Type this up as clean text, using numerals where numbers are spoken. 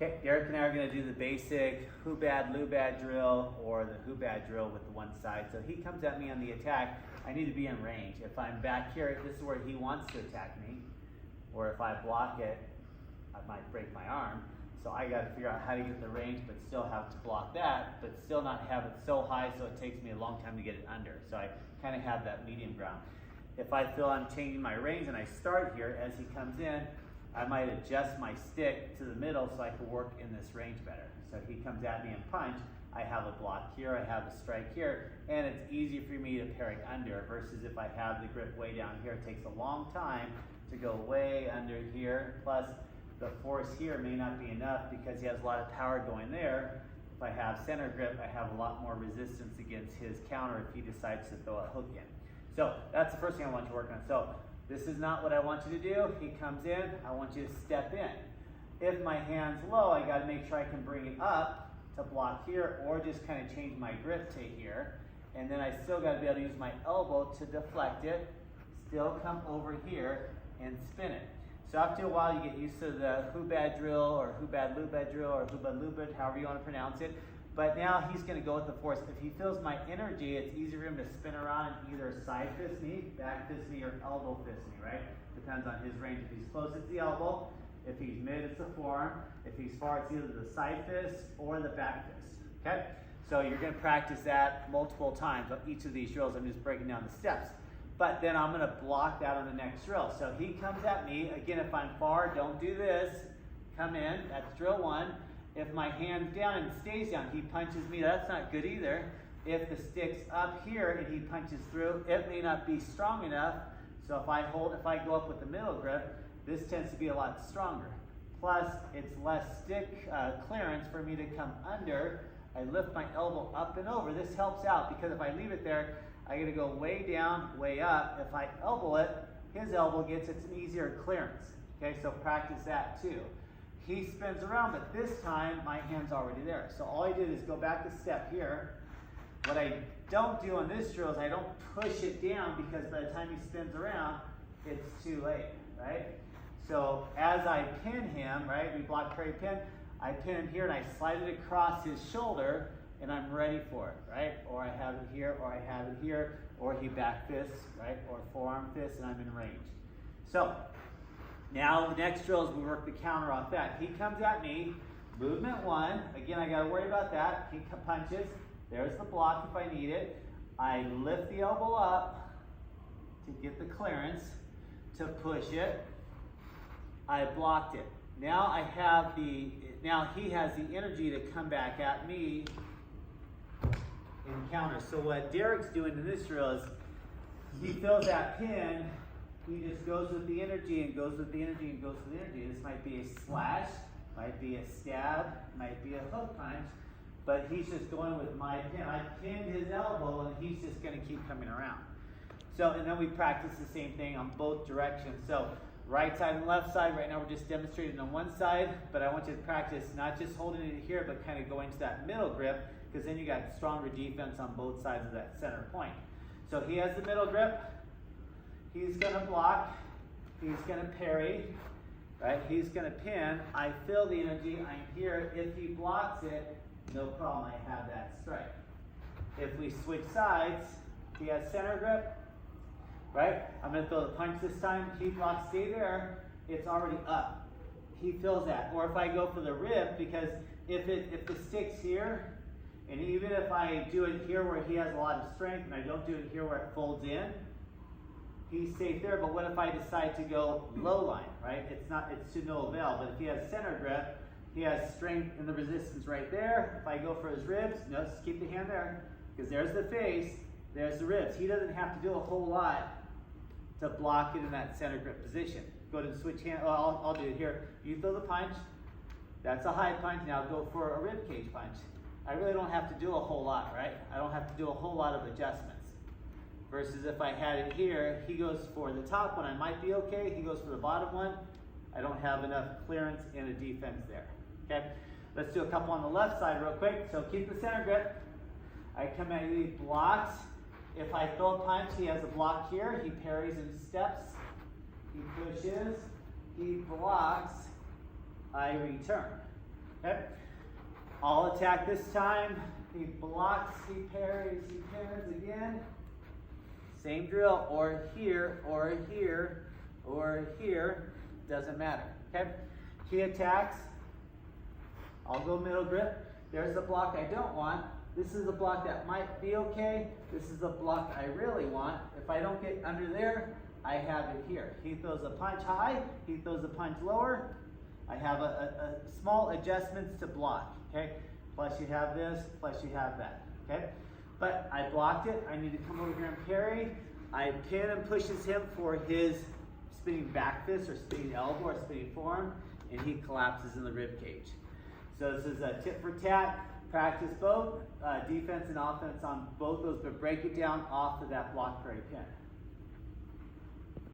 Okay, Derek and I are going to do the basic who bad, Lou bad drill or the who bad drill with the one side. So he comes at me on the attack, I need to be in range. If I'm back here, this is where he wants to attack me. Or if I block it, I might break my arm. So I got to figure out how to get the range but still have to block that, but still not have it so high so it takes me a long time to get it under. So I kind of have that medium ground. If I feel I'm changing my range and I start here, as he comes in, I might adjust my stick to the middle so I can work in this range better. So if he comes at me and punch, I have a block here, I have a strike here, and it's easy for me to parry under versus if I have the grip way down here, it takes a long time to go way under here. Plus the force here may not be enough because he has a lot of power going there. If I have center grip, I have a lot more resistance against his counter if he decides to throw a hook in. So that's the first thing I want you to work on. So this is not what I want you to do. He comes in, I want you to step in. If my hand's low, I gotta make sure I can bring it up to block here or just kind of change my grip to here. And then I still gotta be able to use my elbow to deflect it, still come over here and spin it. So after a while you get used to the who bad drill or who bad Lou bad drill or who bad Lou bad, however you want to pronounce it. But now he's going to go with the force. If he feels my energy, it's easier for him to spin around and either side fist me, back fist me, or elbow fist me, right? Depends on his range. If he's close, it's the elbow. If he's mid, it's the forearm. If he's far, it's either the side fist or the back fist, okay? So you're going to practice that multiple times on each of these drills. I'm just breaking down the steps. But then I'm going to block that on the next drill. So he comes at me. Again, if I'm far, don't do this. Come in. That's drill one. If my hand's down and stays down, he punches me. That's not good either. If the stick's up here and he punches through, it may not be strong enough. So if I go up with the middle grip, this tends to be a lot stronger. Plus, it's less stick clearance for me to come under. I lift my elbow up and over. This helps out because if I leave it there, I got to go way down, way up. If I elbow it, his elbow gets it's an easier clearance. Okay, so practice that too. He spins around, but this time my hand's already there. So all I did is go back a step here. What I don't do on this drill is I don't push it down because by the time he spins around, it's too late, right? So as I pin him, right, we block parry pin, I pin him here and I slide it across his shoulder and I'm ready for it, right? Or I have it here, or I have it here, or he back fists, right? Or forearm fists and I'm in range. So now the next drill is we work the counter off that. He comes at me, movement one. Again, I gotta worry about that. He punches, there's the block if I need it. I lift the elbow up to get the clearance, to push it. I blocked it. Now he has the energy to come back at me and counter. So what Derek's doing in this drill is he feels that pin, he just goes with the energy and goes with the energy and goes with the energy. This might be a slash, might be a stab, might be a hook punch, but he's just going with my pin. I pinned his elbow and he's just going to keep coming around. So, and then we practice the same thing on both directions. So right side and left side, right now we're just demonstrating on one side, but I want you to practice not just holding it here, but kind of going to that middle grip, because then you got stronger defense on both sides of that center point. So he has the middle grip. He's going to block. He's going to parry. Right? He's going to pin. I feel the energy. I'm here. If he blocks it, no problem. I have that strike. If we switch sides, he has center grip. Right? I'm going to throw the punch this time. He blocks. Stay there. It's already up. He feels that. Or if I go for the rib, because if the stick's here, and even if I do it here where he has a lot of strength and I don't do it here where it folds in, he's safe there. But what if I decide to go low line, right? It's to no avail. But if he has center grip, he has strength in the resistance right there. If I go for his ribs, no, just keep the hand there, because there's the face, there's the ribs. He doesn't have to do a whole lot to block it in that center grip position. Go to the switch hand. Oh, I'll do it here. You throw the punch. That's a high punch. Now go for a rib cage punch. I really don't have to do a whole lot, right? I don't have to do a whole lot of adjustments. Versus if I had it here, he goes for the top one, I might be okay. He goes for the bottom one, I don't have enough clearance and a defense there, okay? Let's do a couple on the left side real quick. So keep the center grip. I come at you, he blocks. If I throw a punch, he has a block here. He parries and steps. He pushes. He blocks. I return. Okay? I'll attack this time. He blocks, he parries, he pins again. Same drill, or here, or here, or here. Doesn't matter. Okay? He attacks. I'll go middle grip. There's the block I don't want. This is a block that might be okay. This is a block I really want. If I don't get under there, I have it here. He throws a punch high, he throws a punch lower. I have a small adjustments to block, okay? Plus you have this, plus you have that, okay? But I blocked it. I need to come over here and parry. I pin and pushes him for his spinning back fist or spinning elbow or spinning forearm, and he collapses in the rib cage. So this is a tit for tat. Practice both defense and offense on both those, but break it down off of that block parry pin.